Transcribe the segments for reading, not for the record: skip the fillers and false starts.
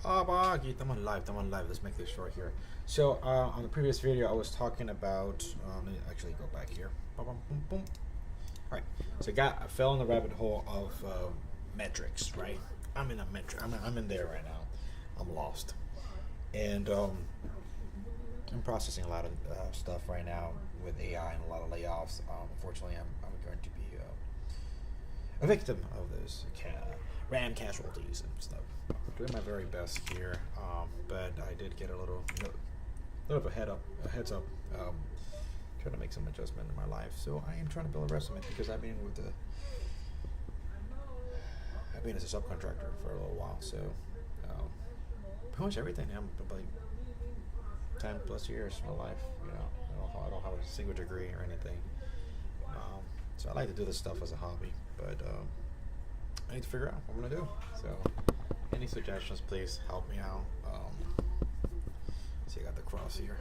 I'm on live. Let's make this short here. So on the previous video, I was talking about. Let me actually go back here. Boom, boom, boom. All right. So I fell in the rabbit hole of metrics. Right. I'm in a metric. I'm in there right now. I'm lost, and I'm processing a lot of stuff right now with AI and a lot of layoffs. Unfortunately, I'm going to be a victim of those RAM casualties and stuff. I'm doing my very best here, but I did get a little of a heads up, trying to make some adjustment in my life. So I am trying to build a resume because I've been as a subcontractor for a little while. So pretty much everything. I'm like 10 plus years of my life. You know, I don't have a single degree or anything. So I like to do this stuff as a hobby, but I need to figure out what I'm gonna do. So any suggestions, please help me out. See, I got the cross here.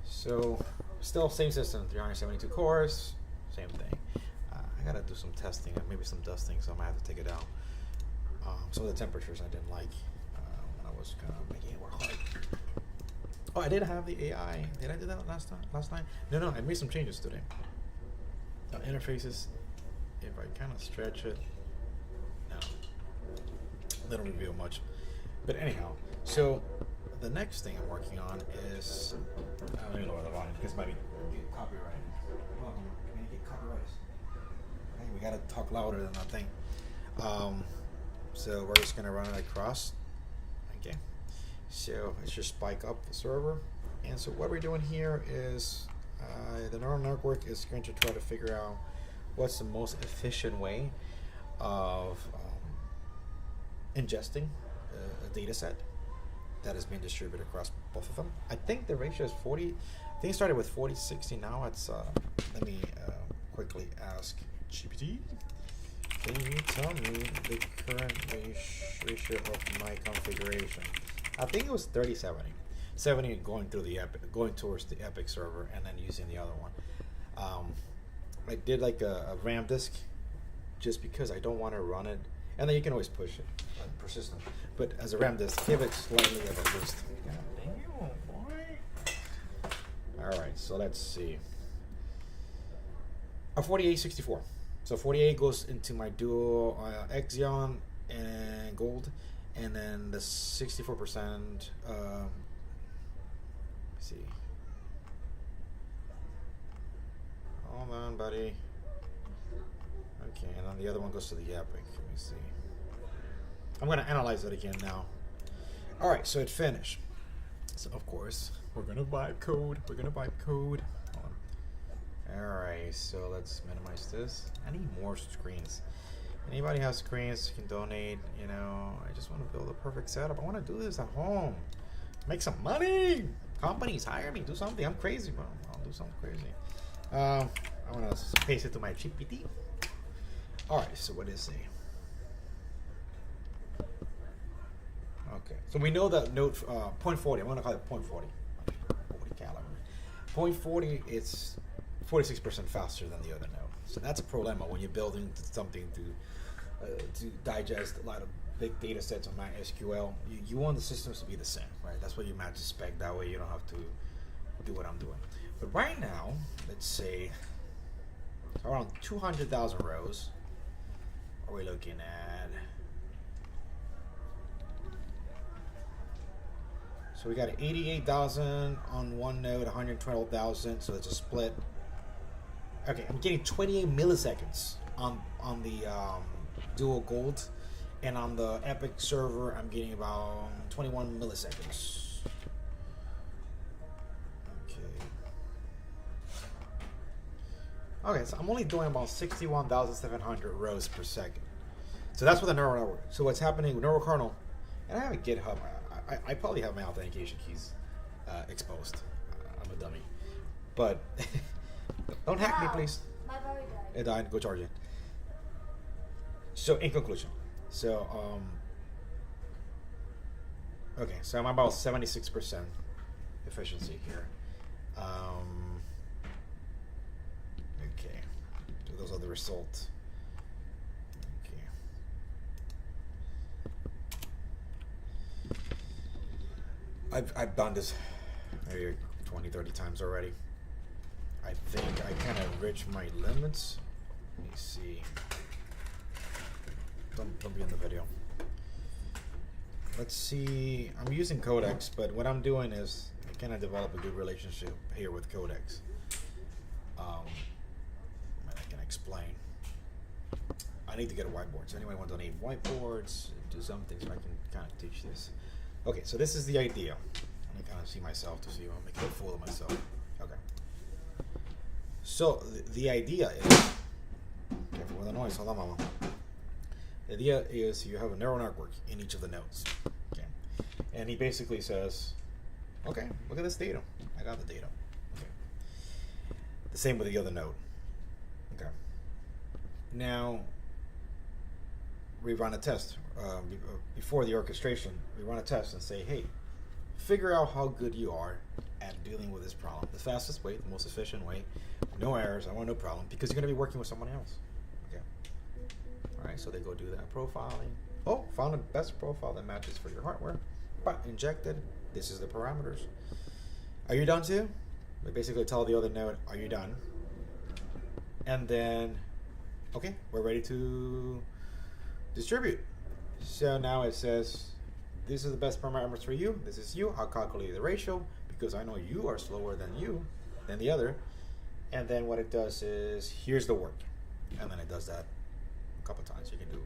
So still same system, 372 cores, same thing. I gotta do some testing and maybe some dusting, so I might have to take it out. Some of the temperatures I didn't like when I was kind of making it work hard. Oh, I did have the AI. Did I do that last time? No, I made some changes today. Interfaces, if I kind of stretch it, no, they don't reveal much. But anyhow, so the next thing I'm working on is, let me lower the volume because it might be copyrighted. Well, can you get copyrighted? Hey, we gotta talk louder than that thing. So we're just gonna run it across. Okay. So let's just spike up the server. And so what we're doing here is the neural network is going to try to figure out what's the most efficient way of ingesting a data set that is being distributed across both of them. I think the ratio is 40. I think it started with 40-60. Now it's, let me quickly ask GPT. Can you tell me the current ratio of my configuration? I think it was 30-70. 70 going through the Epic, going towards the Epic server, and then using the other one. I did like a RAM disk just because I don't want to run it, and then you can always push it, persistent. But as a RAM disk, give it slightly of a boost. God damn, boy. All right, so let's see. A 4864. So 48 goes into my dual Xeon and Gold, and then the 64%. See. Hold on, buddy. Okay, and then the other one goes to the Epic. Let me see. I'm going to analyze it again now. All right, so it finished. So, of course, we're going to vibe code. Hold on. All right, so let's minimize this. I need more screens. Anybody has screens can donate. You know, I just want to build a perfect setup. I want to do this at home. Make some money. Companies hire me. Do something. I'm crazy, bro. I'll do something crazy. I'm going to paste it to my GPT. All right, so what is it? Okay, so we know that node point 40. I'm going to call it point 40. 40 caliber. Point 40, it's 46% faster than the other node. So that's a problema when you're building something to digest a lot of big data sets on MySQL. You want the systems to be the same, right? That's why you match the spec. That way you don't have to do what I'm doing. But right now, let's say around 200,000 rows. What are we looking at? So we got 88,000 on one node, 112,000. So it's a split. Okay, I'm getting 28 milliseconds on the dual Gold. And on the Epic server, I'm getting about 21 milliseconds. Okay, so I'm only doing about 61,700 rows per second. So that's with the neural network. So what's happening with NeuroKernel, and I have a GitHub. I probably have my authentication keys exposed. I'm a dummy. But don't hack me, please. My battery died. It died. Go charge it. So in conclusion, so okay, so I'm about 76% efficiency here. Okay, so those are the results. Okay. I've done this maybe 20, 30 times already. I think I kind of reached my limits. Let me see. Don't be in the video. Let's see. I'm using Codex, but what I'm doing is I kind of develop a good relationship here with Codex. I can explain. I need to get a whiteboard. So anyone want to donate whiteboards, do something so I can kind of teach this. Okay, so this is the idea. Let me kind of see myself to see if I'm making a fool of myself. Okay. So the idea is, careful with the noise, hold on, mama. The idea is you have a neural network in each of the nodes. Okay. And he basically says, okay, look at this data. I got the data. Okay. The same with the other node. Okay. Now, we run a test. Before the orchestration, we run a test and say, hey, figure out how good you are at dealing with this problem. The fastest way, the most efficient way, no errors, I want no problem, because you're going to be working with someone else. Okay. All right, so they go do that profiling. Oh, found the best profile that matches for your hardware. But injected, this is the parameters. Are you done too? They basically tell the other node, are you done? And then, okay, we're ready to distribute. So now it says, this is the best parameters for you. This is you. I'll calculate the ratio because I know you are slower than the other. And then what it does is, here's the work. And then it does that a couple times. You can do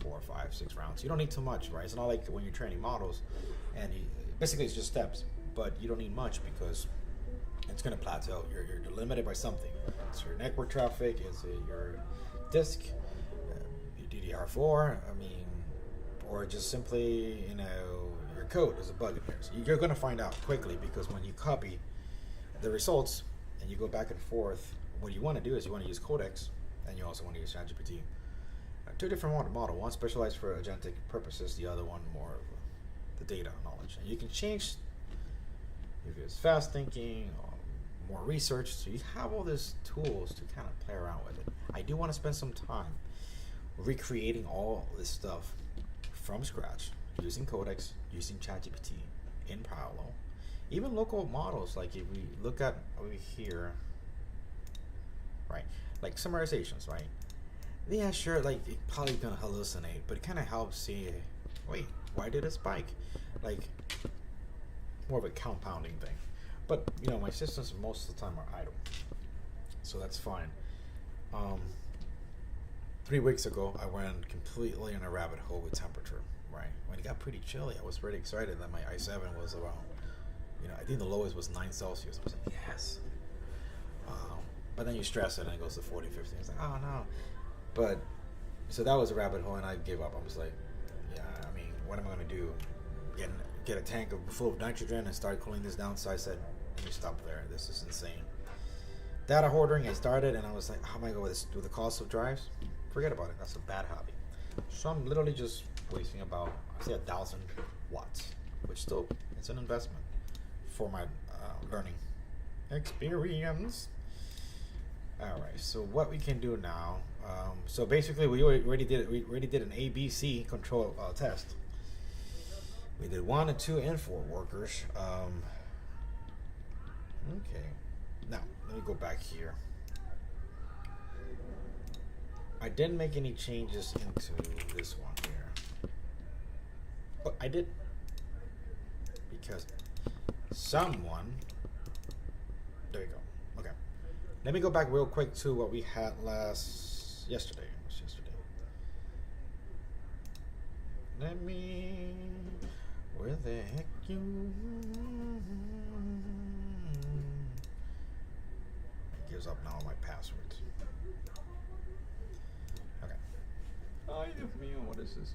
4, 5, 6 rounds. You don't need too much, right? It's not like when you're training models and basically it's just steps, but you don't need much because it's going to plateau. You're limited by something. It's your network traffic, it's your disk, your DDR4, or just simply, your code. There's a bug in here. So you're going to find out quickly because when you copy the results and you go back and forth, what you want to do is you want to use Codex and you also want to use ChatGPT. Two different model. One specialized for agentic purposes, the other one more of the data knowledge. And you can change if it's fast thinking or more research. So you have all these tools to kind of play around with it. I do want to spend some time recreating all this stuff from scratch, using Codex, using ChatGPT in parallel. Even local models, like if we look at over here, right, like summarizations, right? Yeah, sure, like it probably gonna hallucinate, but it kind of helps see, wait, why did it spike? Like more of a compounding thing. But my systems most of the time are idle, so that's fine. 3 weeks ago, I went completely in a rabbit hole with temperature. Right when it got pretty chilly, I was pretty excited that my i7 was around. I think the lowest was 9 Celsius. I was like, yes. But then you stress it and it goes to 40, 50. It's like, oh no. But so that was a rabbit hole, and I gave up. I was like, yeah, what am I going to do? Get a tank full of nitrogen and start cooling this down? So I said, let me stop there. This is insane. Data hoarding, I started, and I was like, how am I going to do the cost of drives? Forget about it. That's a bad hobby. So I'm literally just wasting about, I say, 1,000 watts, which still, it's an investment for my learning experience. All right, so what we can do now, so basically we already did an ABC control test. We did 1 and 2 and 4 workers. Okay, now let me go back here. I didn't make any changes into this one here, but I did because someone. There you go. Okay. Let me go back real quick to what we had yesterday. It was yesterday. Where the heck you? It gives up now all my passwords. Okay. Ay, Dios mío, what is this?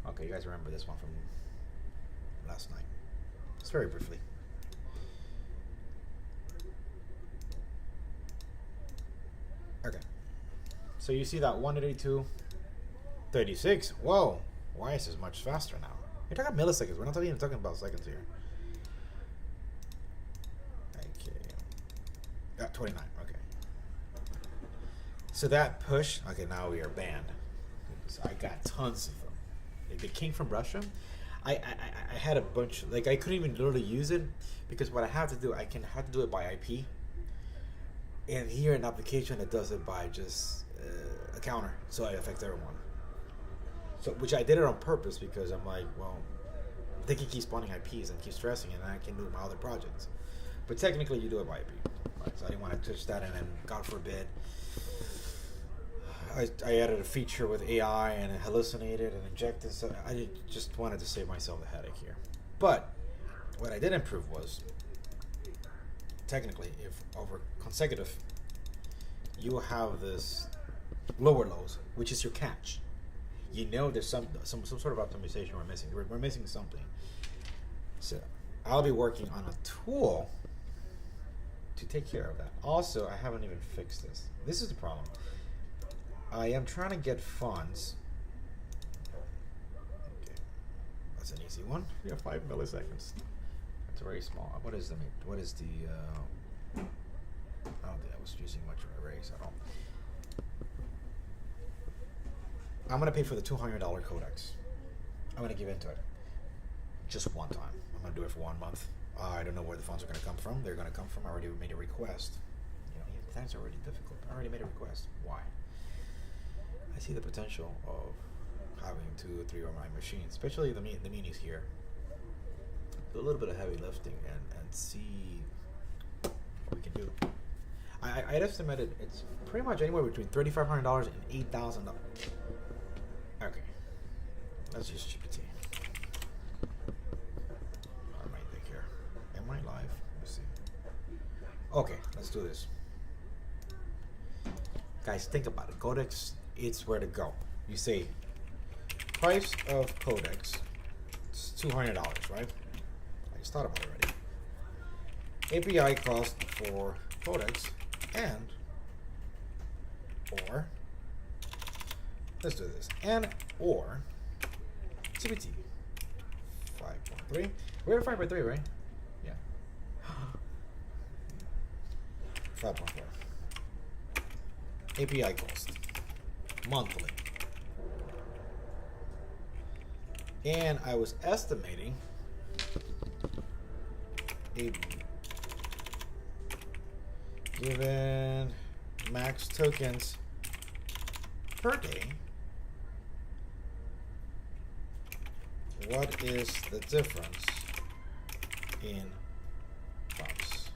Okay, you guys remember this one from last night. Just very briefly. Okay. So you see that 182, 36. Whoa. Why is this much faster now? You're talking milliseconds. We're not even talking about seconds here. Okay. Got 29. Okay. So that push. Okay, now we are banned. So I got tons of them. They came from Russia. I had a bunch, like I couldn't even literally use it because what I have to do, I have to do it by IP. And here in application, it does it by just a counter, so it affects everyone. So, which I did it on purpose because I'm like, well, they can keep spawning IPs and keep stressing it, and I can do my other projects. But technically, you do it by IP. Right? So I didn't want to touch that, and then God forbid, I added a feature with AI and it hallucinated and injected. So I just wanted to save myself the headache here. But what I did improve was, technically, if over consecutive, you have this lower lows, which is your catch. You know there's some sort of optimization we're missing. We're missing something. So I'll be working on a tool to take care of that. Also, I haven't even fixed this. This is the problem. I am trying to get funds. Okay, that's an easy one. We have 5 milliseconds. It's very small. What is the? I don't think I was using much of an erase at all. I'm gonna pay for the $200 codex. I'm gonna give into it just one time. I'm gonna do it for 1 month. I don't know where the funds are gonna come from. They're gonna come from. I already made a request. You know, that's already difficult. I already made a request. Why? I see the potential of having 2 or 3 of my machines, especially the minis here. Do a little bit of heavy lifting and see what we can do. I'd estimated it's pretty much anywhere between $3,500 and $8,000. Okay, let's use GPT. I might think here. Am I live? Let me see. Okay, let's do this. Guys, think about it. Codex, it's where to go. You say price of codex, it's $200, right? I just thought about it already. API cost for codex and or let's do this and or GPT 5.3. We're at 5.3, right? Yeah. 5.4. API cost monthly. And I was estimating a given max tokens per day, what is the difference in funds?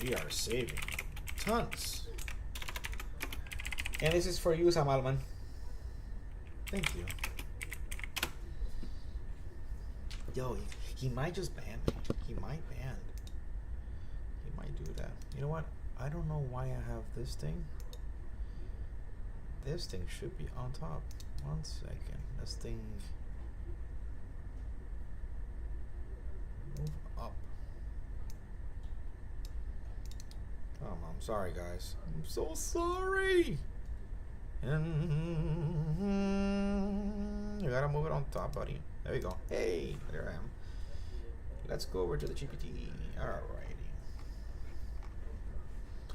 We are saving tons. And this is for you, Sam Alman. Thank you. Yo, he might just ban me. He might ban. He might do that. You know what? I don't know why I have this thing. This thing should be on top. 1 second. This thing move up. Oh, I'm sorry, guys. I'm so sorry. You gotta move it on top, buddy. There you go. Hey, there I am. Let's go over to the GPT. Alrighty.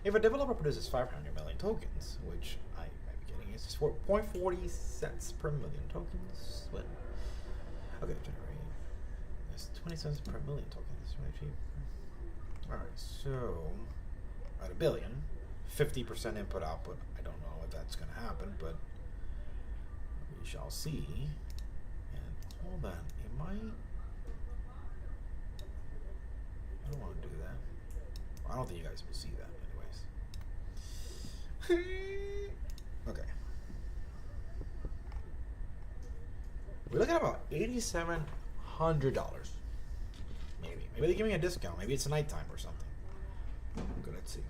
If a developer produces 500 million tokens, which I might be getting, is 0.40 cents per million tokens. What? Okay, generate. That's 20 cents per million tokens. Really cheap. Alright, so at a billion, 50% input output. I don't know if that's going to happen, but we shall see. And hold on, it might. I don't want to do that. I don't think you guys will see that, anyways. Okay. We're looking at about $8,700. Maybe they're giving a discount. Maybe it's a nighttime or something. Okay, let's see. Okay.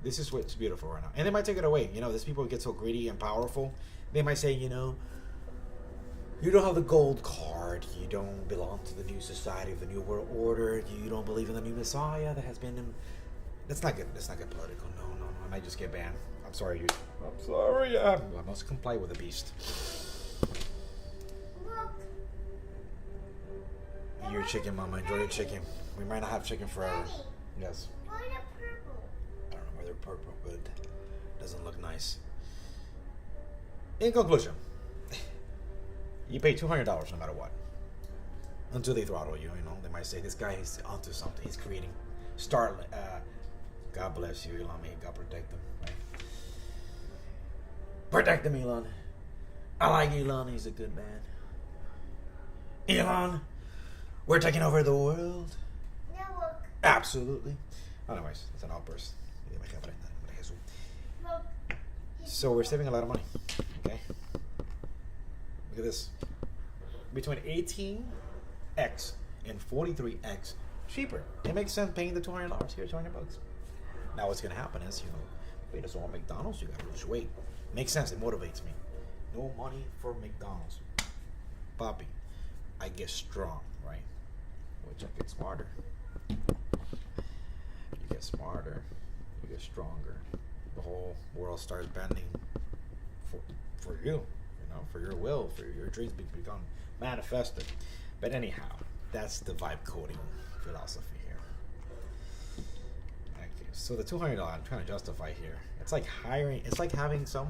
This is what's beautiful right now. And they might take it away. You know, these people get so greedy and powerful. They might say, you know, you don't have the gold card. You don't belong to the new society of the new world order. You don't believe in the new messiah that has been in... That's not good. That's not good political. No. I might just get banned. I'm sorry. I'm sorry. I must comply with the beast. Look. Your chicken, Mama. Enjoy your chicken. We might not have chicken forever. Daddy, Yes. why the purple? I don't know why they're purple, but it doesn't look nice. In conclusion, you pay $200 no matter what. Until they throttle you, you know. They might say, this guy is onto something. He's creating Starlink. God bless you, Elon. May God protect them. Right? Protect them, Elon. I like Elon. He's a good man. Elon, we're taking over the world. Absolutely. Anyways, it's an outburst. So we're saving a lot of money. Okay. Look at this. Between 18x and 43x cheaper. It makes sense paying the $200. Here's $200. Now what's gonna happen is, you know, wait, it's all McDonald's, you gotta lose weight. Makes sense, it motivates me. No money for McDonald's. Poppy, I get strong, right? Which I get smarter. You get smarter, you get stronger. The whole world starts bending for you, you know, for your will, for your dreams become manifested. But anyhow, that's the vibe coding philosophy here. Okay, so the $200 I'm trying to justify here. It's like having some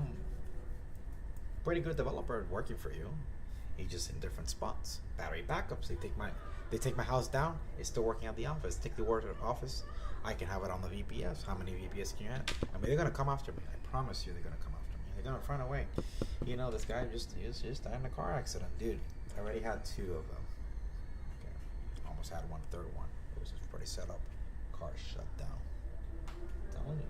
pretty good developer working for you. He's just in different spots. Battery backups. They take my house down. It's still working at the office. Take the word to the office. I can have it on the VPS. How many VPS can you add? I mean, they're gonna come after me. I promise you, they're gonna come after me. They're gonna find a way. You know, this guy just died in a car accident, dude. I already had 2 of them. Okay, almost had one third one. It was just pretty set up. Car shut down. I'm telling you,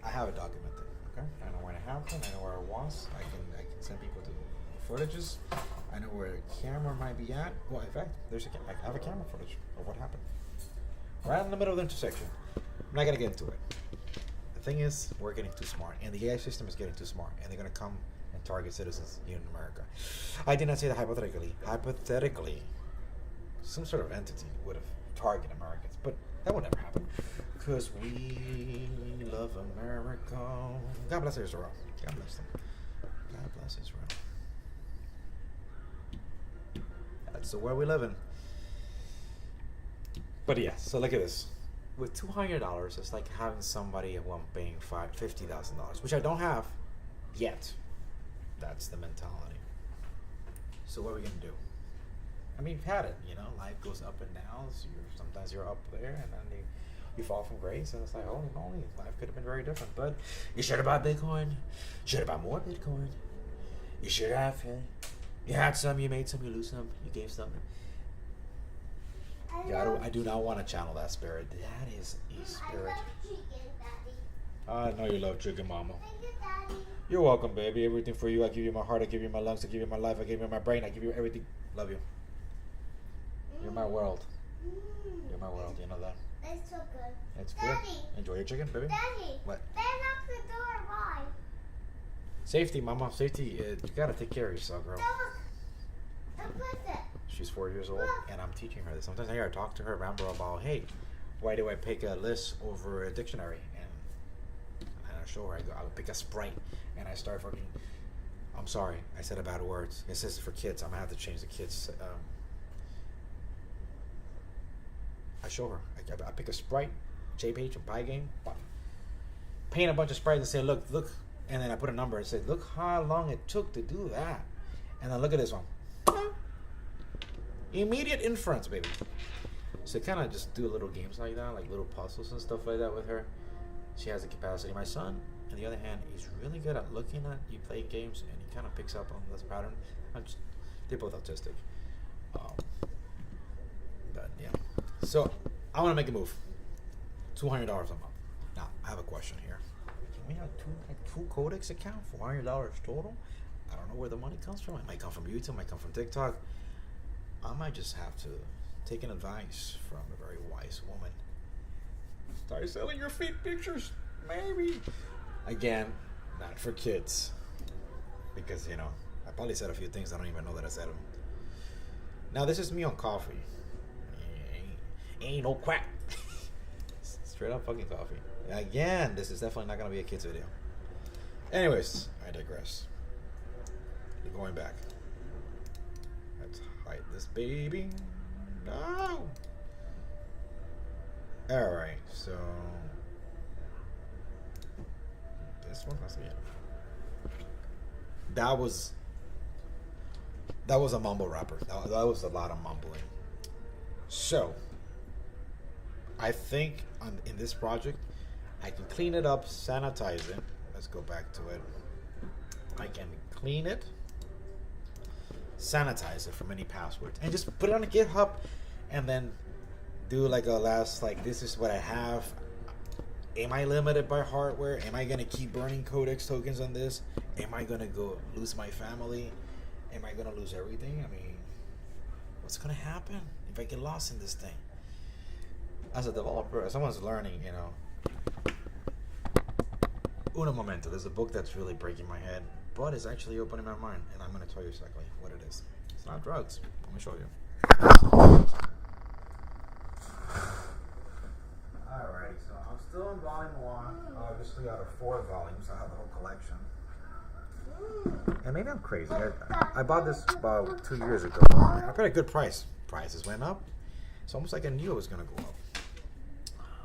I have it documented. Okay, I know when it happened. I know where it was. I can send people to footages. I know where the camera might be at. Well, in fact, I have a camera footage of what happened. Right in the middle of the intersection. I'm not gonna get into it. The thing is, we're getting too smart, and the AI system is getting too smart, and they're gonna come and target citizens here in America. I did not say that hypothetically. Hypothetically, some sort of entity would have targeted Americans, but that would never happen because we love America. God bless Israel. God bless them. God bless Israel. That's the world we live in. But yeah, so look at this. With $200, it's like having somebody who I'm paying $50,000, which I don't have yet. That's the mentality. So what are we gonna do? I mean, you've had it, you know. Life goes up and down. So sometimes you're up there, and then you fall from grace, and it's like, holy moly, life could have been very different. But you should have bought Bitcoin. You should have bought more Bitcoin. You should have. You had some, you made some, you lose some, you gave some. Yeah, I do not want to channel that spirit. That is a spirit. I know you love chicken, Mama. You're welcome, baby. Everything for you. I give you my heart. I give you my lungs. I give you my life. I give you my brain. I give you everything. Love you. You're my world. You're my world. You know that? It's so good. It's good. Daddy. Enjoy your chicken, baby. Daddy. What? They locked the door. Why? Safety, Mama. Safety. You gotta take care of yourself, girl. Look at it. She's 4 years old, and I'm teaching her this. Sometimes I gotta talk to her, ramble about, hey, why do I pick a list over a dictionary? And I show her. I would pick a Sprite, and I start fucking. I'm sorry, I said a bad words. This is for kids. I'm gonna have to change the kids. I show her. I pick a Sprite, JPH, and Pie Game. Paint a bunch of Sprites and say, look, and then I put a number and say, look how long it took to do that, and then look at this one. Immediate inference, baby. So kind of just do little games like that, like little puzzles and stuff like that with her. She has the capacity. My son, on the other hand, he's really good at looking at you play games, and he kind of picks up on this pattern. They're both autistic. But yeah. So I want to make a move. $200 a month. Now I have a question here. Can we have two Codex account? $400 total. I don't know where the money comes from. It might come from YouTube. It might come from TikTok. I might just have to take an advice from a very wise woman. Start selling your feet pictures, maybe. Again, not for kids. Because, you know, I probably said a few things I don't even know that I said them. Now, this is me on coffee. Ain't no crack. Straight up fucking coffee. Again, this is definitely not going to be a kids video. Anyways, I digress. Going back. Let's hide this baby. No. Alright, so this one must be it. that was a mumble rapper. That was a lot of mumbling. So I think in this project, I can clean it up, sanitize it. Let's go back to it. I can clean it, sanitize it from any passwords, and just put it on a GitHub, and then do like a last, like, this is what I have. Am I limited by hardware? Am I gonna keep burning codex tokens on this? Am I gonna go lose my family? Am I gonna lose everything? I mean, what's gonna happen if I get lost in this thing? As a developer, as someone's learning, you know. Uno momento. There's a book that's really breaking my head, but it's actually opening my mind, and I'm gonna tell you exactly what it is. It's not drugs. Let me show you. Alrighty, so I'm still in volume 1. Obviously, out of 4 volumes, I have the whole collection. And maybe I'm crazy. I bought this about 2 years ago. I paid a good price. Prices went up. It's almost like I knew it was going to go up.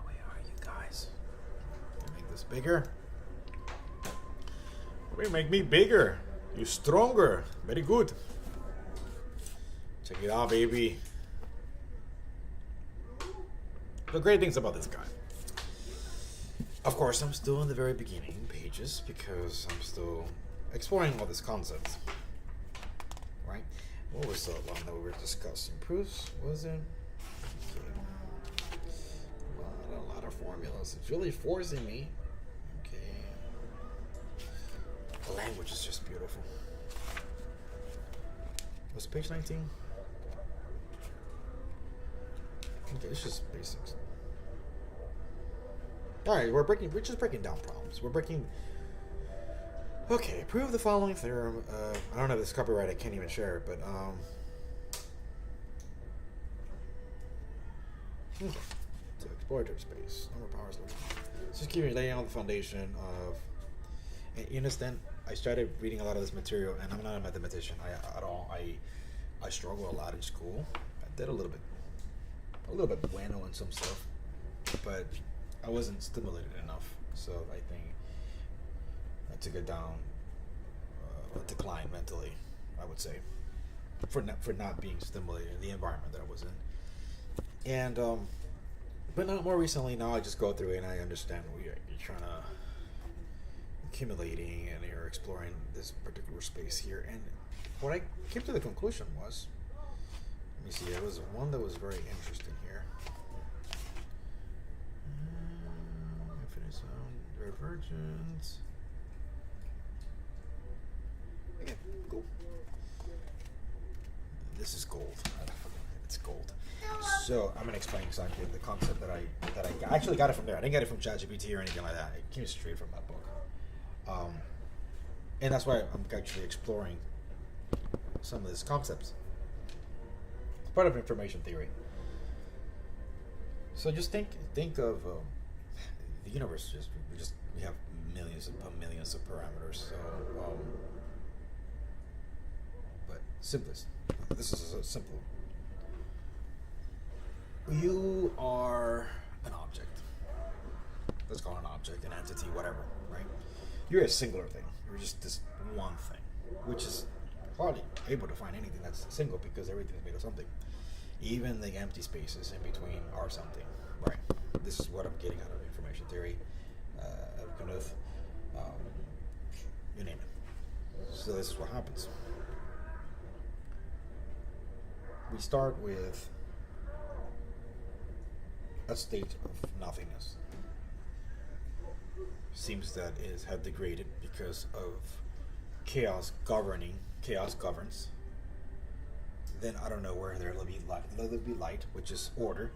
Where are you guys? Can I make this bigger? We make me bigger. You stronger. Very good. Check it out, baby. The great things about this guy. Of course, I'm still in the very beginning pages because I'm still exploring all these concepts. Right? What was the one that we were discussing? Proofs, was it? Okay. A lot of formulas. It's really forcing me. Okay. The language is just beautiful. Was it page 19? Okay, it's just basics. Alright, we're just breaking down problems. Okay, prove the following theorem. I don't know if this is copyright, I can't even share it, but okay. So exploratory space, number of powers. Just keep laying out the foundation of, and you understand, I started reading a lot of this material, and I'm not a mathematician at all. I struggle a lot in school. I did a little bit bueno on some stuff, but I wasn't stimulated enough, so I think I took it down, a decline mentally, I would say, for not being stimulated in the environment that I was in. And but not more recently. Now I just go through it and I understand you're trying to accumulating and you're exploring this particular space here. And what I came to the conclusion was, let me see, there was one that was very interesting here. Infinite sound, divergence. Yeah, cool. This is gold. It's gold. So I'm gonna explain exactly the concept that I actually got it from there. I didn't get it from ChatGPT or anything like that. It came straight from that book. And that's why I'm actually exploring some of these concepts. It's part of information theory. So just think of the universe. We have millions upon millions of parameters. So, but simplest. This is a simple. You are an object. Let's call it an object, an entity, whatever, right? You're a singular thing. You're just this one thing, which is hardly able to find anything that's single because everything is made of something. Even the empty spaces in between are something, right? This is what I'm getting out of information theory, kind of, you name it. So this is what happens. We start with a state of nothingness. Seems that it had degraded because of chaos governs. Then I don't know where there'll be light, which is order.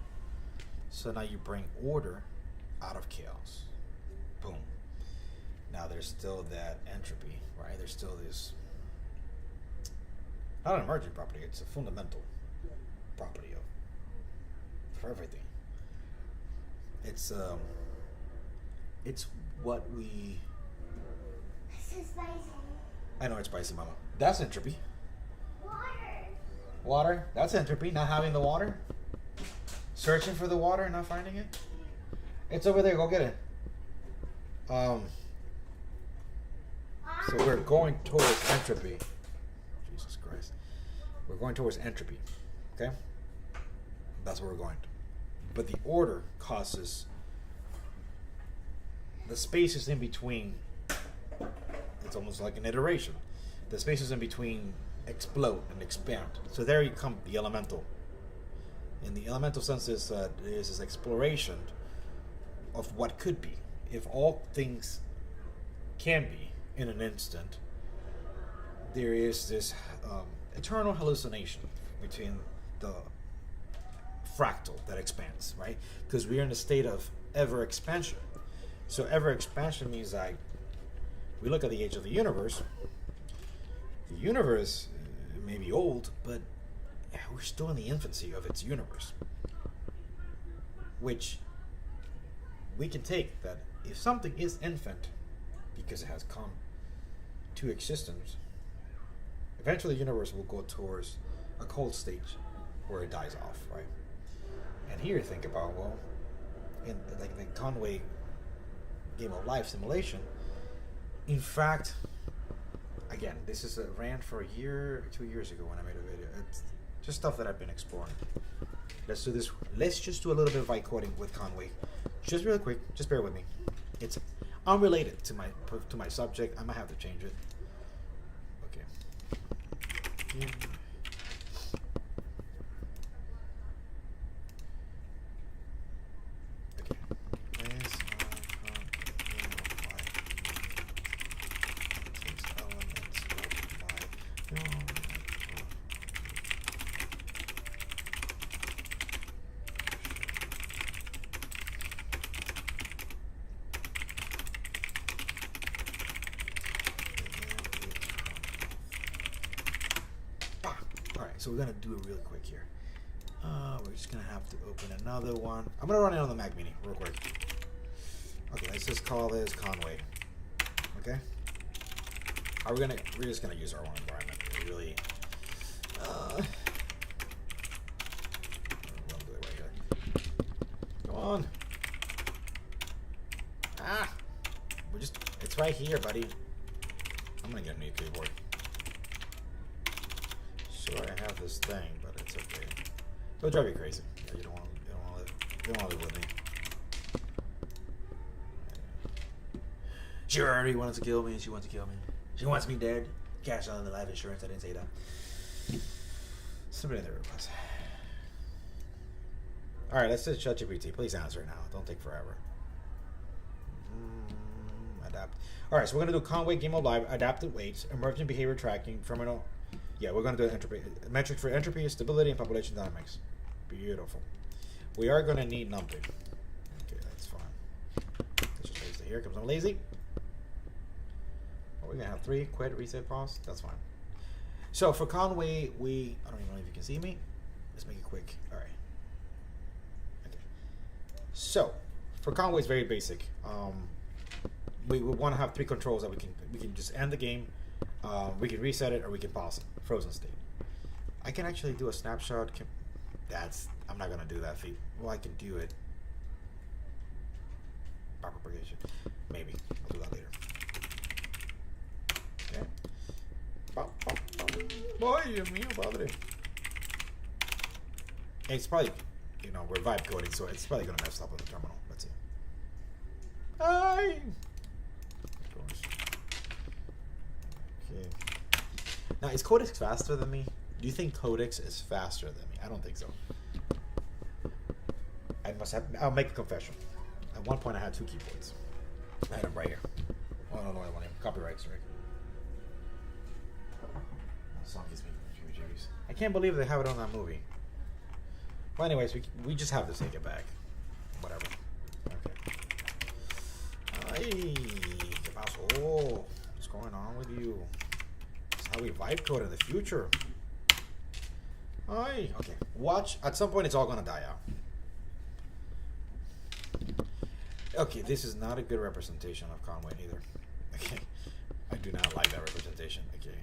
So now you bring order out of chaos. Boom. Now there's still that entropy, right? There's still this, not an emergent property, it's a fundamental property for everything. It's what we. This is spicy. I know it's spicy, Mama. That's entropy. Water. Water. That's entropy. Not having the water. Searching for the water and not finding it. It's over there. Go get it. So we're going towards entropy. Jesus Christ. We're going towards entropy. Okay? That's where we're going. But the order causes the spaces in between. It's almost like an iteration. The spaces in between explode and expand. So there you come the elemental. In the elemental sense is this exploration of what could be. If all things can be in an instant, there is this eternal hallucination between the fractal that expands, right? Because we are in a state of ever expansion. So ever expansion means like we look at the age of the universe. The universe may be old, but we're still in the infancy of its universe. Which we can take that if something is infant because it has come to existence, eventually the universe will go towards a cold stage where it dies off, right? And here you think about, well, in like the Conway Game of Life simulation, in fact, again, this is a rant for a year, 2 years ago when I made a video. It's just stuff that I've been exploring. Let's do this. Let's just do a little bit of vibe coding with Conway. Just real quick. Just bear with me. It's unrelated to my subject. I might have to change it. Okay. So we're gonna do it real quick here. We're just gonna have to open another one. I'm gonna run it on the Mac Mini real quick. Okay, let's just call this Conway. Okay. We're just gonna use our own environment. We really. We'll do it right here. Come on. Ah. It's right here, buddy. I'm gonna get a new keyboard. Sure, I have this thing, but it's okay. It'll drive you crazy. Yeah, you don't want to live with me. She already wanted to kill me. She wants to kill me. She wants me dead. Cash on the life insurance. I didn't say that. Somebody there it was. All right, let's just ChatGPT. Please answer now. Don't take forever. Adapt. All right, so we're gonna do Conway Game of Life, adaptive weights, emergent behavior tracking, terminal. Yeah, we're going to do entropy, metrics for entropy, stability, and population dynamics. Beautiful. We are going to need numpy. Okay, that's fine. Let's just paste it here because I'm lazy. We're going to have 3 quit, reset, pause. That's fine. So for Conway, I don't even know if you can see me. Let's make it quick. All right. Okay. So for Conway, it's very basic. We want to have 3 controls that we can just end the game. We can reset it or we can pause it. Frozen state. I can actually do a snapshot. I'm not gonna do that feat. Well, I can do it. Backpropagation. Maybe. I'll do that later. Okay. Boy, Dios mío, padre. It's probably, we're vibe coding, so it's probably gonna mess up with the terminal. Let's see. Hi. Okay. Now, is Codex faster than me? Do you think Codex is faster than me? I don't think so. I'll make a confession. At one point, I had 2 keyboards. I had them right here. Oh, no, I want him. Copyright strike. That song gives me jibbies. I can't believe they have it on that movie. Well, anyways, we just have to take it back. Whatever. Okay. Ay, ¿qué pasó? What's going on with you? How we vibe code in the future. Aye. Okay. Watch. At some point, it's all gonna die out. Okay, this is not a good representation of Conway either. Okay, I do not like that representation. Okay,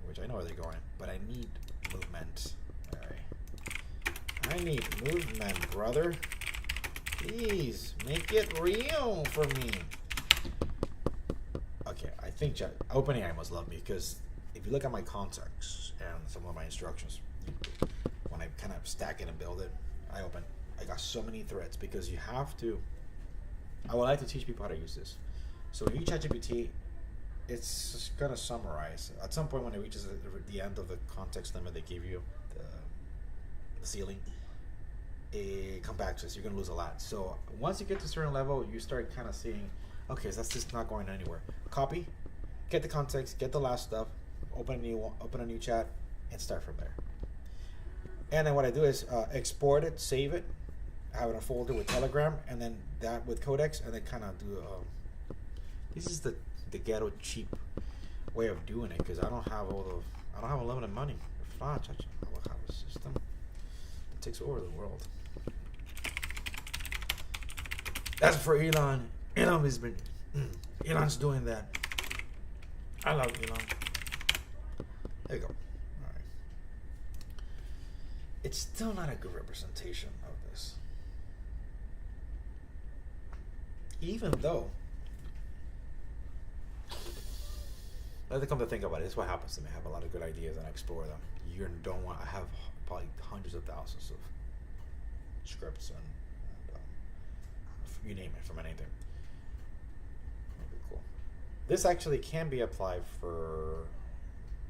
which I know where they're going, but I need movement. All right, I need movement, brother. Please make it real for me. Okay, I think OpenAI must love me, because if you look at my context and some of my instructions, when I kind of stack it and build it, I got so many threads, because you have to. I would like to teach people how to use this. So when you ChatGPT, it's just gonna summarize. At some point when it reaches the end of the context limit they give you, the ceiling, it come back to us. You're gonna lose a lot. So once you get to a certain level, you start kind of seeing, okay, so that's just not going anywhere. Copy, get the context, get the last stuff, open a new chat, and start from there. And then what I do is export it, save it, have it in a folder with Telegram, and then that with Codex, and then kind of do. This is the ghetto cheap way of doing it, because I don't have unlimited money. If not, I will have a system that takes over the world. That's for Elon. Elon's doing that. I love Elon. There you go. All right. It's still not a good representation of this. Even though, let me come to think about it, this is what happens to me. I have a lot of good ideas and I explore them. You don't want. I have probably hundreds of thousands of scripts and you name it, from anything. That'd be cool. This actually can be applied for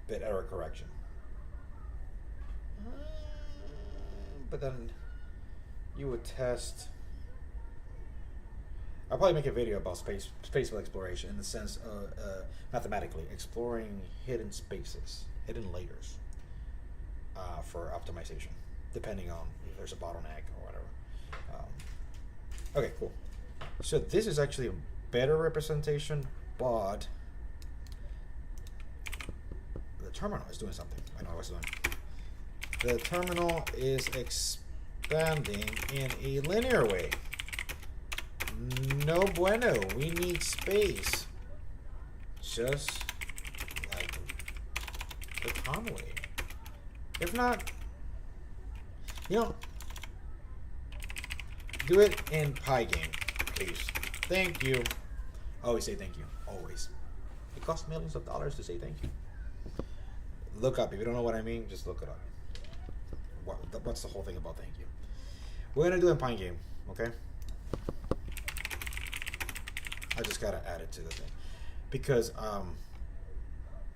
bit error correction. But then you would test. I'll probably make a video about spatial exploration in the sense of mathematically exploring hidden spaces, hidden layers for optimization, depending on if there's a bottleneck or whatever. Okay, cool. So this is actually a better representation, but the terminal is doing something. I know what it's doing. The terminal is expanding in a linear way. No bueno. We need space. Just like the Conway. If not, do it in Pygame, please. Thank you. Always say thank you. Always. It costs millions of dollars to say thank you. Look up. If you don't know what I mean, just look it up. What's the whole thing about thank you? We're going to do it in Pygame, okay? I just got to add it to the thing. Because I'm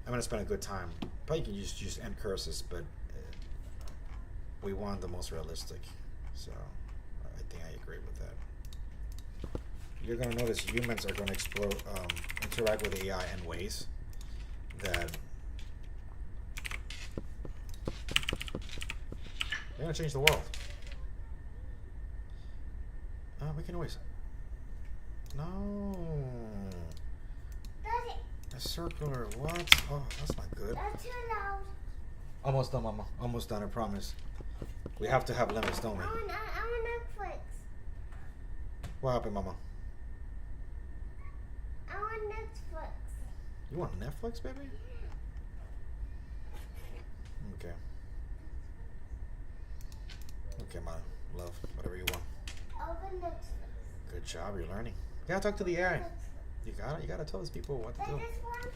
going to spend a good time. Probably you can use end curses, but we want the most realistic. So I think I agree with that. You're going to notice humans are going to interact with AI in ways that they're going to change the world. We can always... No. Daddy. A circular, what? Oh, that's not good. That's too loud. Almost done, Mama. Almost done, I promise. We have to have limits, don't we? I want Netflix. What happened, Mama? I want Netflix. You want Netflix, baby? Okay. Okay, my love. Whatever you want. Open Netflix. Good job, you're learning. You gotta talk to the AI. You gotta tell these people what to do. This one.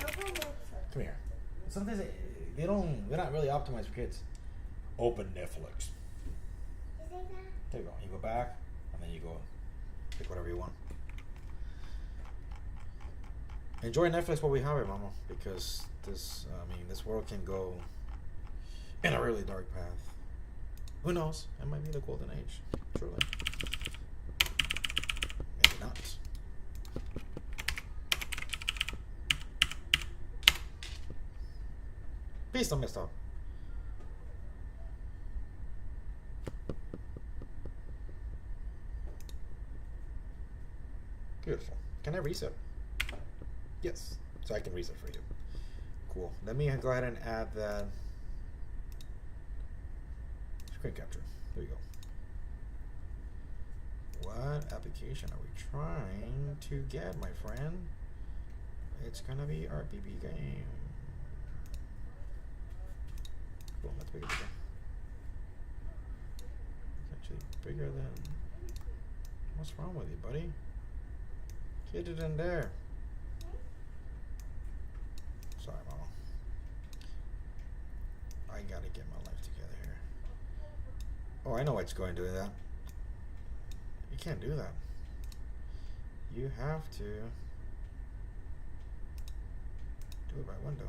Open Netflix. Come here. Sometimes they're not really optimized for kids. Open Netflix. Is it that? There you go. You go back, and then you go pick whatever you want. Enjoy Netflix while we have it, Mama, because this world can go in a really dark path. Who knows? It might be the golden age. Truly. Maybe not. Please don't mess up. Beautiful. Can I reset? Yes. So I can reset for you. Cool. Let me go ahead and add that screen capture. There you go. What application are we trying to get, my friend? It's gonna be our BB game. Cool, that's bigger. It's actually bigger than... What's wrong with you, buddy? Get it in there. Oh, I know what's going to do that. You can't do that. You have to do it by window.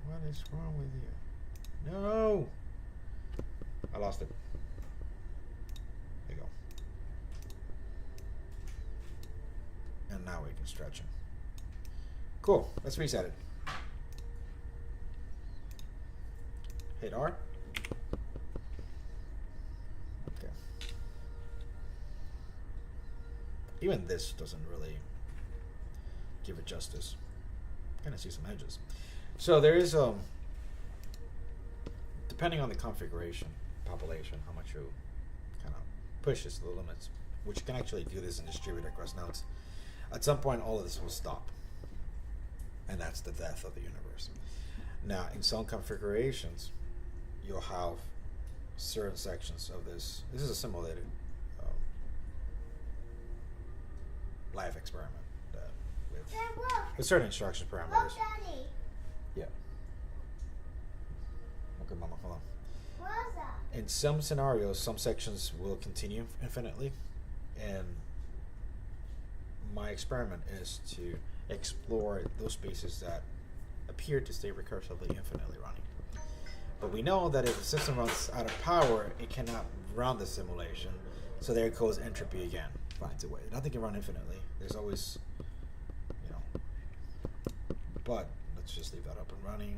What is wrong with you? No! I lost it. There you go. And now we can stretch it. Cool. Let's reset it. Hit R. Okay. Even this doesn't really give it justice. Kind of see some edges. So there is depending on the configuration, population, how much you kind of pushes the limits, which you can actually do this in distributed across nodes. At some point, all of this will stop, and that's the death of the universe. Now, in some configurations, you'll have certain sections of this. This is a simulated live experiment with certain instruction parameters. Look, Daddy. Yeah. Okay, Mama, hold on. What is that? In some scenarios, some sections will continue infinitely, and my experiment is to explore those spaces that appear to stay recursively infinitely running. But we know that if the system runs out of power, it cannot run the simulation, so there goes entropy again, finds a way. Nothing can run infinitely. There's always, you know, but let's just leave that up and running.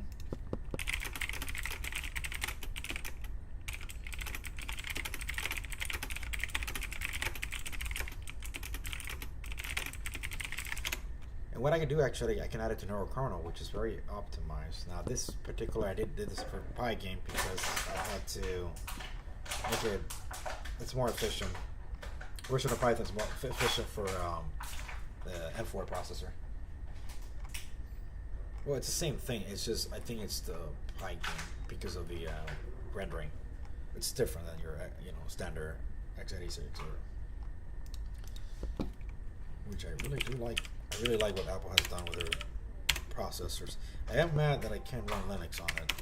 And what I can do, actually, I can add it to NeuroKernel, which is very optimized. Now, this particular, I did this for Pygame because I had to make it, it's more efficient. Version of Python is more efficient for the M4 processor. Well, it's the same thing. It's just, I think it's the Pygame because of the rendering. It's different than your, standard x86 or, which I really do like. I really like what Apple has done with their processors. I am mad that I can't run Linux on it.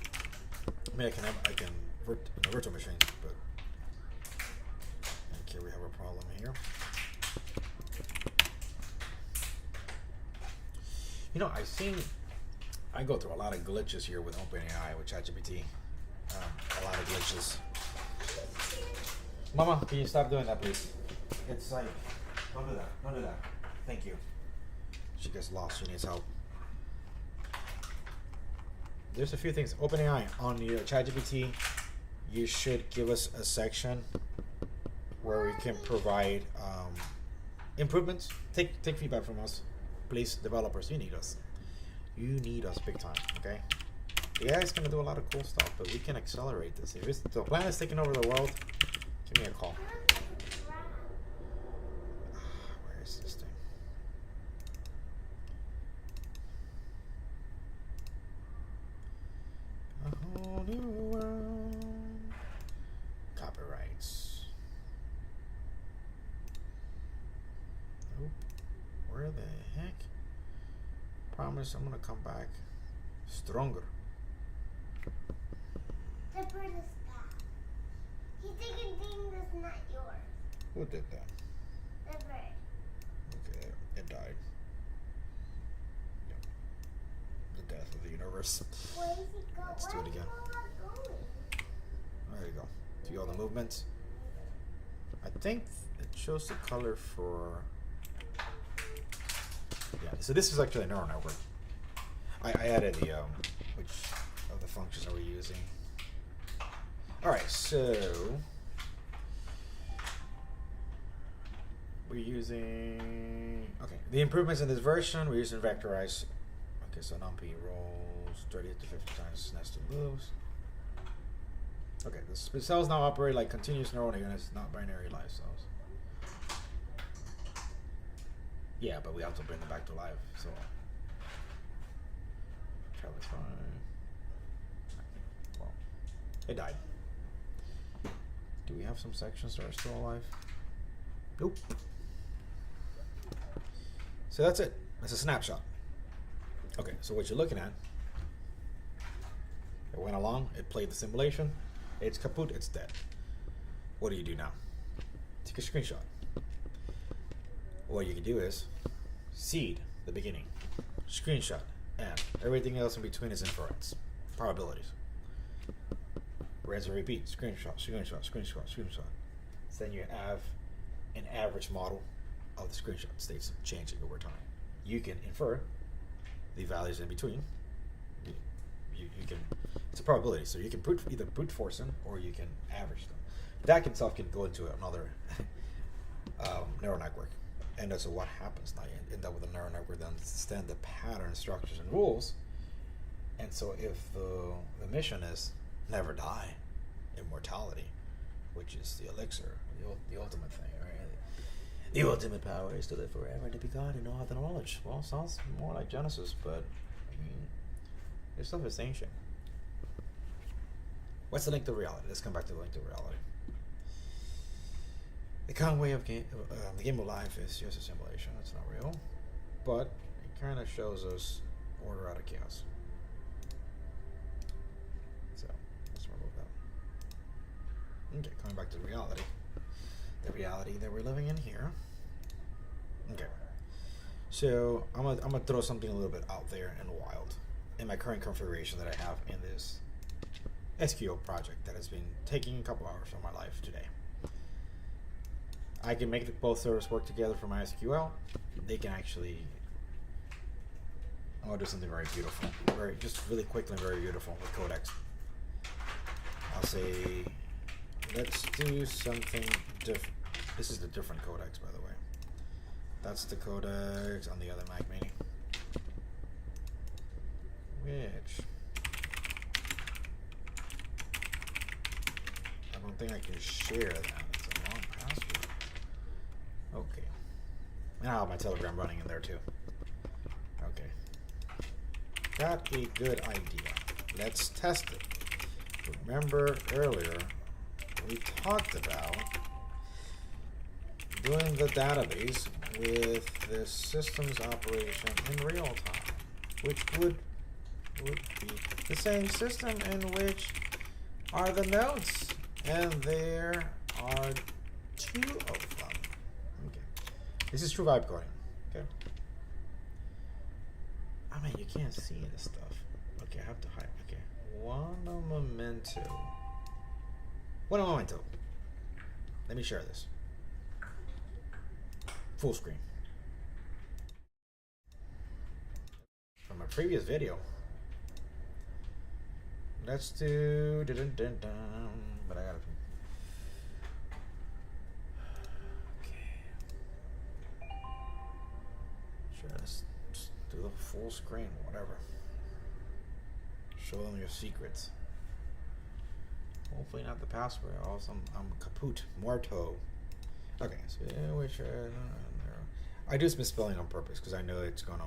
I mean, I can virtual machines, but okay, we have a problem here. I go through a lot of glitches here with OpenAI, with ChatGPT. A lot of glitches. Mama, can you stop doing that, please? It's like, don't do that. Don't do that. Thank you. She gets lost. She needs help. There's a few things. OpenAI on your ChatGPT, you should give us a section where we can provide improvements. Take feedback from us, please. Developers, you need us. You need us big time. Okay. The AI is gonna do a lot of cool stuff, but we can accelerate this. If the planet's taking over the world, give me a call. Where is this thing? A whole new world. Copyrights. Nope. Where the heck? Promise I'm gonna come back stronger. The bird is bad. He's taking things that's not yours. Who did that? The bird. Okay, it died. Yep. The death of the universe. Where does he go? Let's do it again. Going? There you go. See all the movements? I think it shows the color for... Yeah, so this is actually a neural network. I added the, which of the functions are we using? Alright, so... we're using... Okay, the improvements in this version, we're using vectorize. Okay, so numpy rolls 30 to 50 times nested moves. Okay, the cells now operate like continuous neural units, not binary live cells. Yeah, but we have to bring them back to life, so... Try this fine. Well, it died. Do we have some sections that are still alive? Nope. So that's it. That's a snapshot. Okay, so what you're looking at It went along, it played the simulation, it's kaput, it's dead. What do you do now? Take a screenshot. What you can do is seed the beginning, screenshot, and everything else in between is inference, probabilities. Rinse and repeat, screenshot, screenshot, screenshot, screenshot. So then you have an average model of the screenshot states changing over time. You can infer the values in between. You can, it's a probability, so you can either brute force them or you can average them. That itself can go into another neural network. And so what happens now? You end up with a neural network that understands the patterns, structures, and rules. And so if the mission is never die, immortality, which is the elixir, the ultimate thing, right? The ultimate power is to live forever and to be God and know all the knowledge. Well, sounds more like Genesis, but I mean, this stuff is ancient. What's the link to reality? Let's come back to the link to reality. The common way of the game of life is just a simulation. It's not real, but it kind of shows us order out of chaos. So let's remove that. Okay, coming back to reality. The reality that we're living in here. Okay, so I'm gonna throw something a little bit out there and wild in my current configuration that I have in this SQL project that has been taking a couple hours of my life today. I can make both servers work together for MySQL. They can actually. I'm gonna do something very beautiful, just really quickly and very beautiful with codecs. I'll say, let's do something different. This is the different codecs, by the way. That's the codecs on the other Mac Mini. Which I don't think I can share that. It's a long password. Okay. And I'll have my Telegram running in there too. Okay. Got a good idea. Let's test it. Remember earlier we talked about doing the database with the systems operation in real time, which would be the same system in which are the nodes, and there are 2 of them. Okay, this is true vibe coding. Okay, I mean, you can't see this stuff. Okay, I have to hide. Okay, one momento. Let me share this. Full screen. From a previous video. Let's do but I gotta okay. Sure, let's just do the full screen, whatever. Show them your secrets. Hopefully not the password. Also, I'm kaput, muerto. Okay, so which I do misspelling on purpose because I know it's gonna.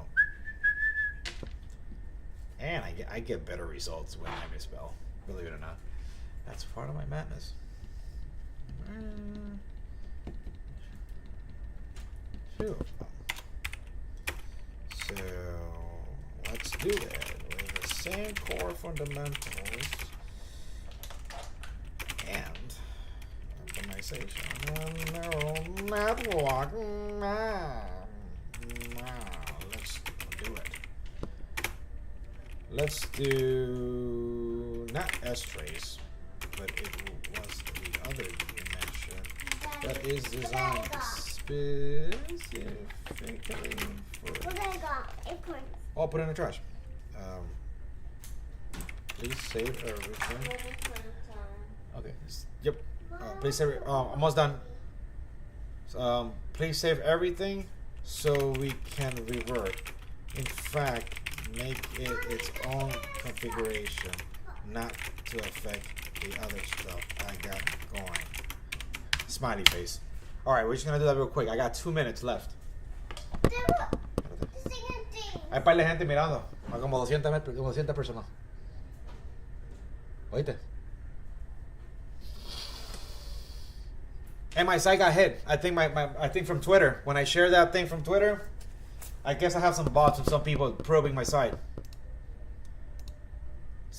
And I get better results when I misspell, believe it or not. That's part of my madness. Phew. So let's do that with the same core fundamentals and optimization. Neural network. Let's do it. Let's do not S-trace, but it was the other dimension that is designed specifically for. What I got? Acorns. Oh, put it in the trash. Please save everything. Okay. Yep. Please save. Almost done. Please save everything so we can revert. In fact, make it its own configuration, not to affect the other stuff I got going. Smiley face. Alright, we're just gonna do that real quick. I got 2 minutes left. Hay par de gente mirando. Hay como 200 personas. ¿Oíste? And my site got hit. I think from Twitter. When I shared that thing from Twitter, I guess I have some bots and some people probing my site.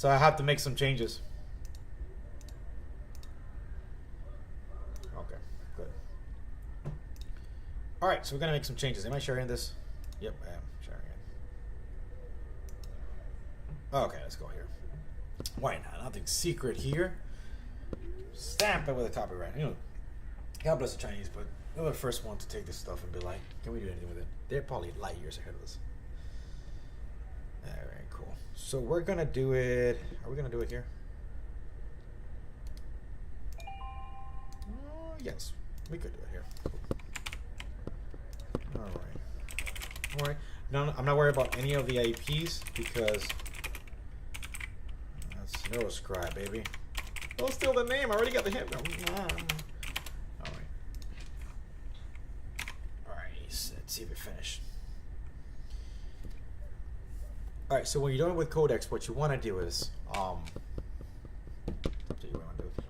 So I have to make some changes. Okay, good. All right, so we're gonna make some changes. Am I sharing this? Yep, I am sharing it. Okay, let's go here. Why not? Nothing secret here. Stamp it with a copyright. You know, God bless the Chinese, but they're the first one to take this stuff and be like, can we do anything with it? They're probably light years ahead of us. All right, cool. So we're gonna do it. Are we gonna do it here? Yes, we could do it here. All right. All right. No, I'm not worried about any of the IPs because that's neuroscrybe, baby. Don't steal the name. I already got the hint. All right. All right. Let's see if it finished. All right. So when you're doing with Codex, what you want to do is,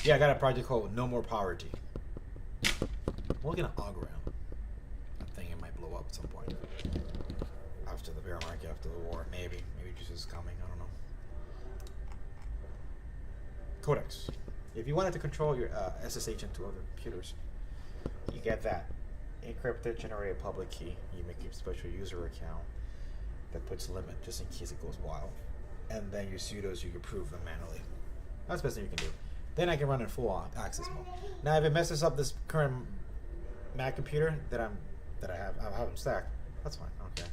yeah, I got a project called No More Poverty. I'm looking at Ogram. I think it might blow up at some point after the bear market, after the war. Maybe Jesus is coming. I don't know. Codex. If you wanted to control your SSH into other computers, you get that. Encrypted, generate a public key. You make a special user account that puts a limit just in case it goes wild. And then your sudos, you can prove them manually. That's the best thing you can do. Then I can run in full access mode. Now, if it messes up this current Mac computer that I have them stacked, that's fine. Okay.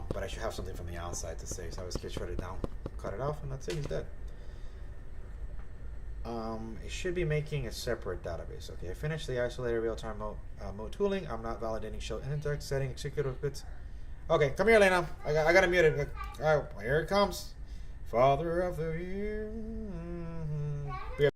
But I should have something from the outside to say. So I just shut it down, cut it off, and that's it. He's dead. It should be making a separate database. Okay, I finished the isolated real-time mode tooling. I'm not validating shell index setting executive bits. Okay, come here, Lena. I got to mute it. Here it comes. Father of the year. We have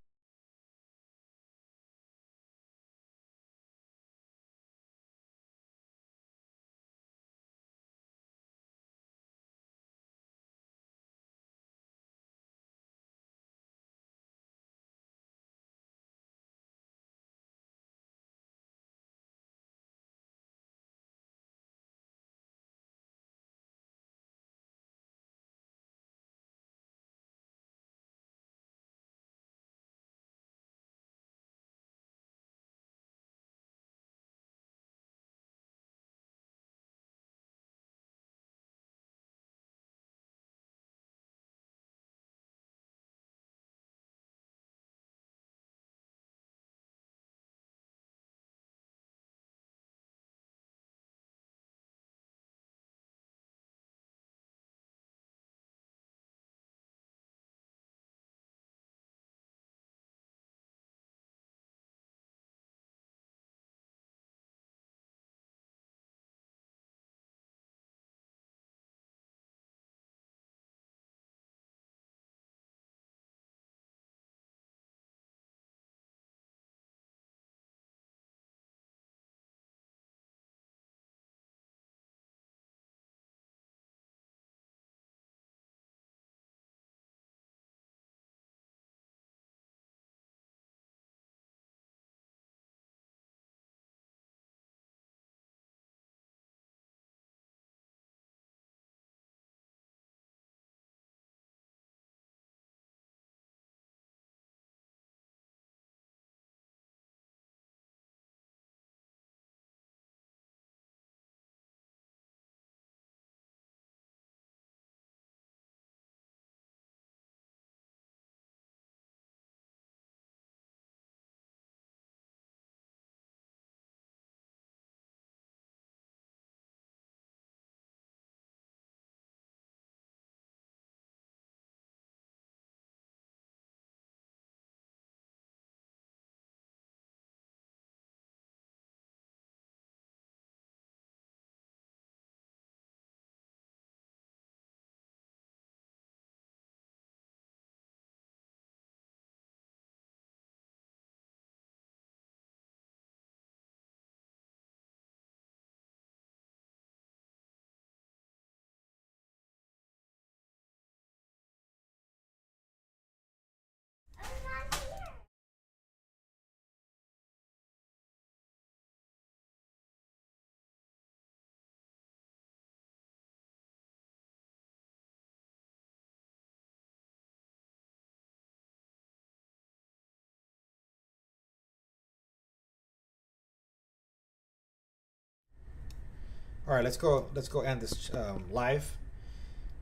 All right, let's go end this live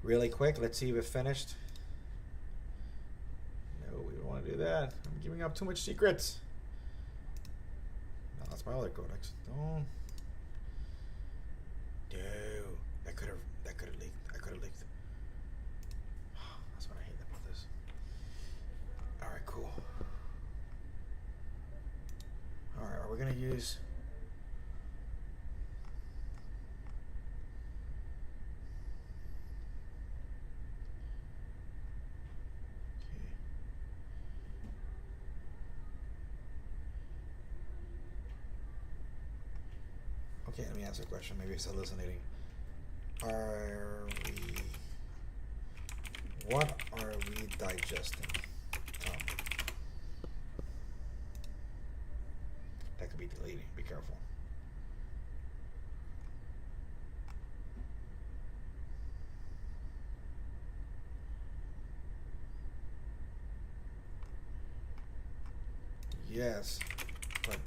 really quick. Let's see if it's finished. No, we don't want to do that. I'm giving up too much secrets. No, that's my other codex. Don't. No, that could have leaked. I could have leaked. That's what I hate about this. All right, cool. All right, are we gonna use? Okay, let me answer a question. Maybe it's hallucinating. What are we digesting? That could be deleting. Be careful. Yes, but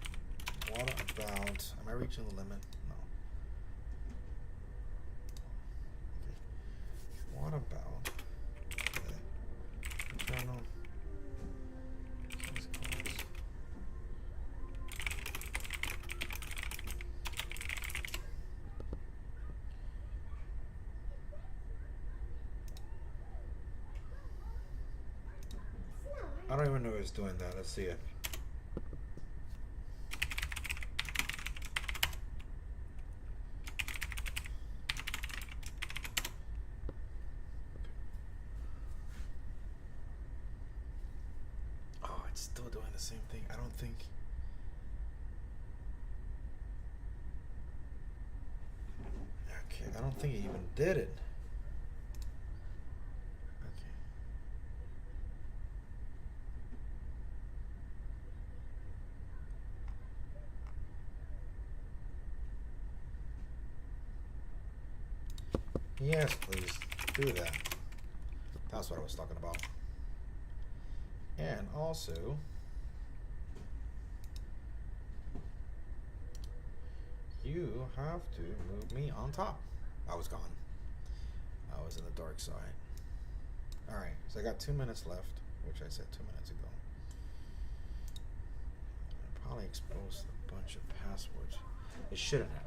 what about? Am I reaching the limit? No. Okay. What about the internal? I don't even know who's doing that. Let's see it. Oh, it's still doing the same thing. I don't think. Okay, I don't think it even did it. Yes, please do that. That's what I was talking about. And also, you have to move me on top. I was gone. I was in the dark side. Alright, so I got 2 minutes left, which I said 2 minutes ago. I probably exposed a bunch of passwords. It shouldn't have.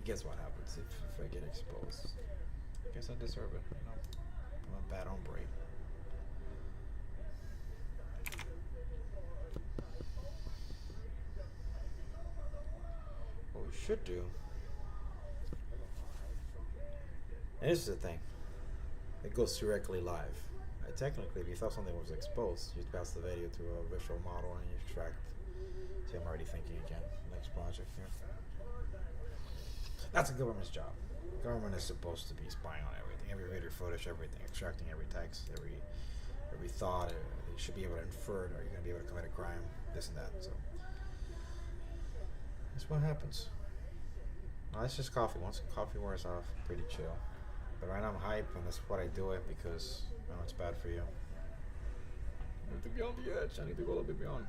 Guess what happens if I get exposed? I guess I deserve it, you know. I'm a bad hombre. What we should do, and this is the thing, it goes directly live. Technically, if you thought something was exposed, you'd pass the video to a visual model and you extract. See, I'm already thinking again. Next project here. That's a government's job. Government is supposed to be spying on everything, every video footage, everything, extracting every text, every thought. They should be able to infer, are you going to be able to commit a crime, this and that. So that's what happens. No, it's just coffee. Once coffee wears off, pretty chill. But right now I'm hype, and that's what I do it because I know it's bad for you. I need to be on the edge. I need to go a little bit beyond.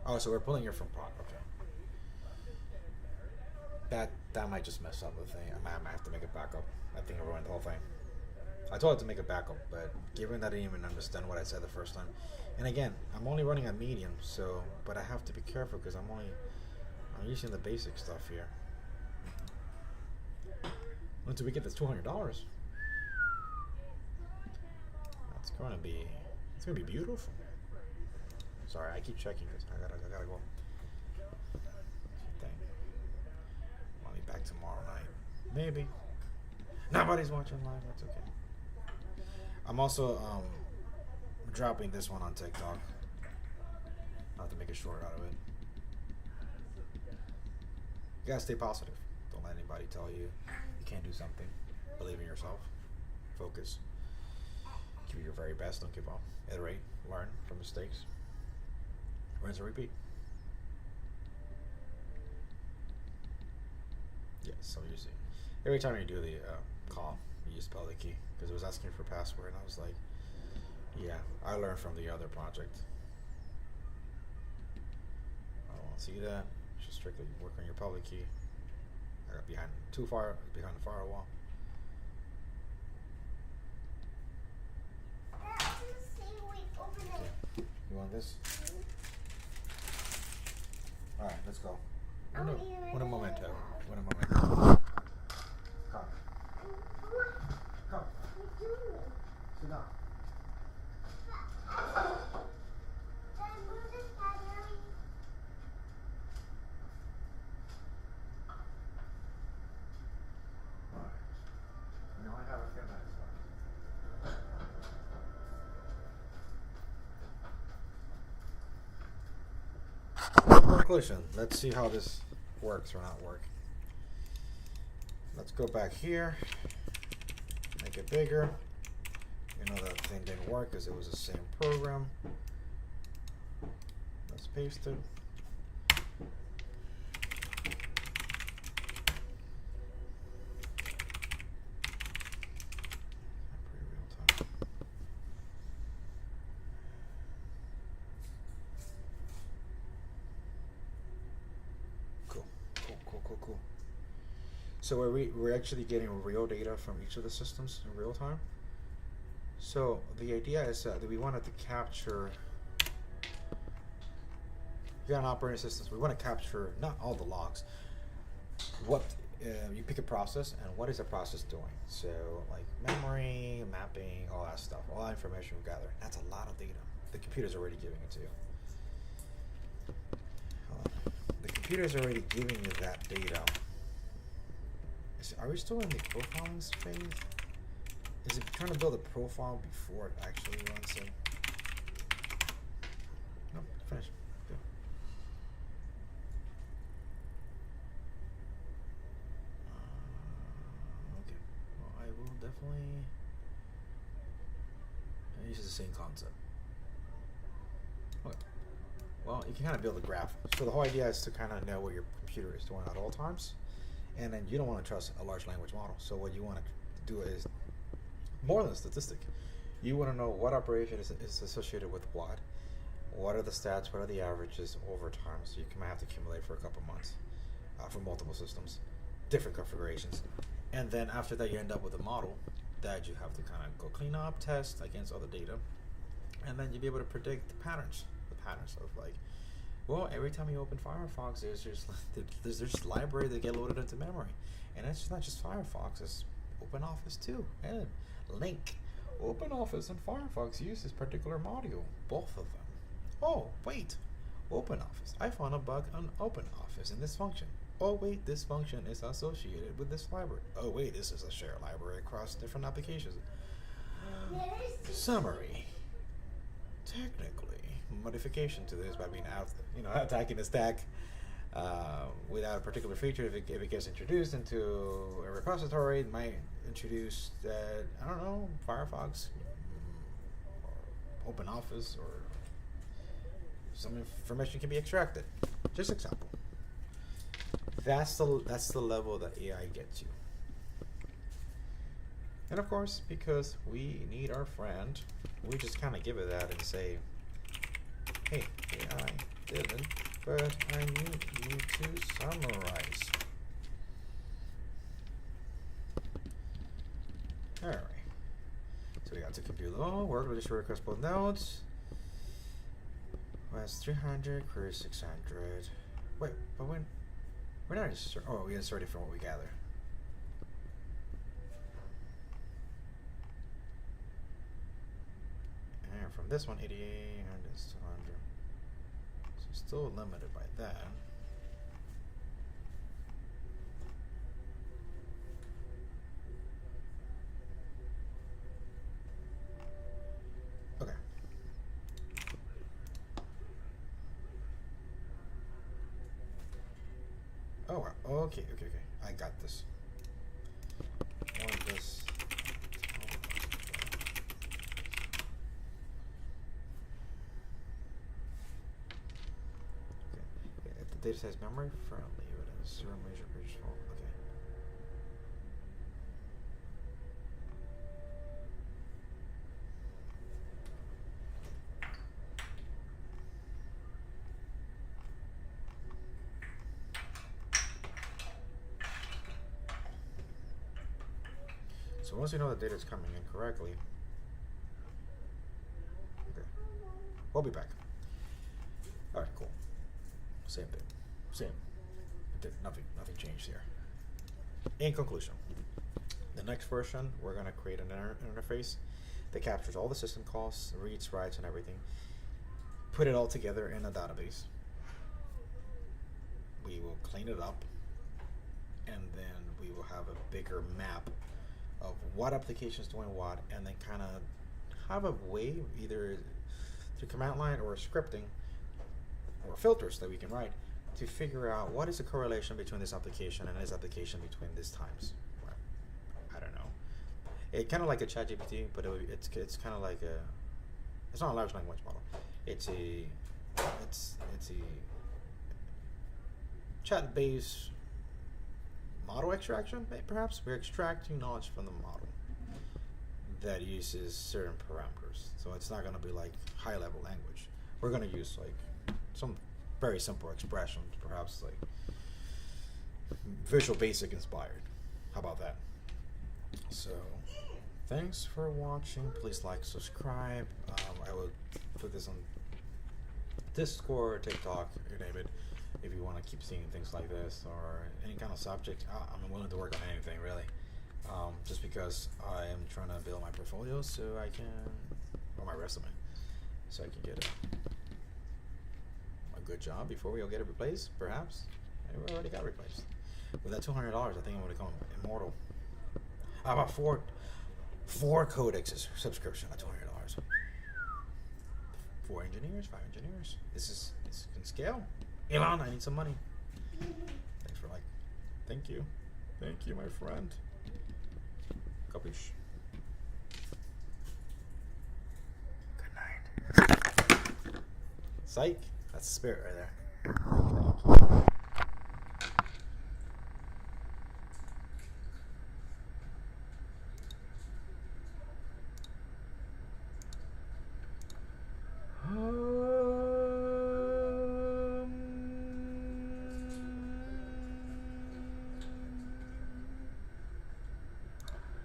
Oh, so we're pulling here from prod. Okay. That might just mess up the thing. I might have to make a backup. I think I ruined the whole thing. I told it to make a backup, but given that I didn't even understand what I said the first time, and again, I'm only running a medium, so but I have to be careful because I'm using the basic stuff here. Until we get this $200, it's gonna be beautiful. Sorry, I keep checking this. I gotta go. Dang. I'll be back tomorrow night. Maybe. Nobody's watching live. That's okay. I'm also dropping this one on TikTok. Not to make a short out of it. You gotta stay positive. Don't let anybody tell you you can't do something. Believe in yourself. Focus. Give it your very best. Don't give up. Iterate. Learn from mistakes. Rinse and repeat. Yes, so you see. Every time you do the call, you spell the key. Because it was asking for password, and I was like, yeah, I learned from the other project. see that? Just strictly work on your public key. I got too far behind the firewall. Okay. You want this? All right, let's go. One momento. Come. Come. Sit down. Conclusion. Let's see how this works or not work. Let's go back here, make it bigger. You know that thing didn't work because it was the same program. Let's paste it. Cool. So we're actually getting real data from each of the systems in real time. So the idea is that we wanted to capture, you got an operating system, so we want to capture not all the logs. What you pick a process and what is the process doing? So like memory, mapping, all that stuff, all that information we gather. That's a lot of data. The computer's already giving it to you. The computer's already giving you that data. Are we still in the profiling phase? Is it trying to build a profile before it actually runs it? No, finish. Good. Okay. Well, I will definitely use the same concept. Okay. Well, you can kind of build a graph. So the whole idea is to kind of know what your computer is doing at all times. And then you don't want to trust a large language model. So what you want to do is more than a statistic. You want to know what operation is associated with what. What are the stats? What are the averages over time? So you might have to accumulate for a couple months for multiple systems, different configurations. And then after that, you end up with a model that you have to kind of go clean up, test against other data. And then you'll be able to predict the patterns of like, well, every time you open Firefox, there's just library that get loaded into memory, and it's not just Firefox; it's OpenOffice too, and Link. OpenOffice and Firefox use this particular module, both of them. Oh, wait, OpenOffice. I found a bug on OpenOffice in this function. Oh, wait, this function is associated with this library. Oh, wait, this is a shared library across different applications. Summary. Technically, modification to this by being out, attacking the stack without a particular feature. If it gets introduced into a repository, it might introduce that, I don't know, Firefox or OpenOffice, or some information can be extracted. Just example. That's the level that AI gets you. And of course, because we need our friend, we just kind of give it that and say, hey, AI didn't, but I need you to summarize. Alright. So we got to compute low, workload is request both nodes. Was 300, query 600. Wait, but when we're not insert, oh, we inserted from what we gather. And from this one, 88, and it's 200. So still limited by that. Okay. Oh, wow. Okay. I got this. I want this. Okay. If the data says memory friendly, it is zero major breach fault. Okay. So once you know the data is coming in correctly, okay, we'll be back. All right, cool. Same thing, same. Nothing changed here. In conclusion, the next version, we're gonna create an interface that captures all the system calls, reads, writes, and everything. Put it all together in a database. We will clean it up, and then we will have a bigger map of what applications doing what, and then kind of have a way, either through command line or scripting or filters that we can write, to figure out what is the correlation between this application and this application between these times. Well, I don't know. It kind of like a ChatGPT, but it's kind of like a. It's not a large language model. It's a chat-based model extraction. Perhaps we're extracting knowledge from the model that uses certain parameters. So it's not going to be like high-level language. We're going to use like some very simple expressions, perhaps like Visual Basic inspired. How about that? So thanks for watching. Please like, subscribe. I will put this on Discord, TikTok, you name it, if you want to keep seeing things like this or any kind of subject. I'm willing to work on anything really, just because I am trying to build my portfolio so I can, or my resume, so I can get a good job before we all get it replaced, perhaps. Maybe we already got replaced. With that $200, I think I'm going to become immortal. How about four codexes subscription at $200? 4 engineers, 5 engineers. This can scale. Elon, I need some money. Thanks for thank you, my friend. Capiche. Good night. Psych. That's the spirit right there.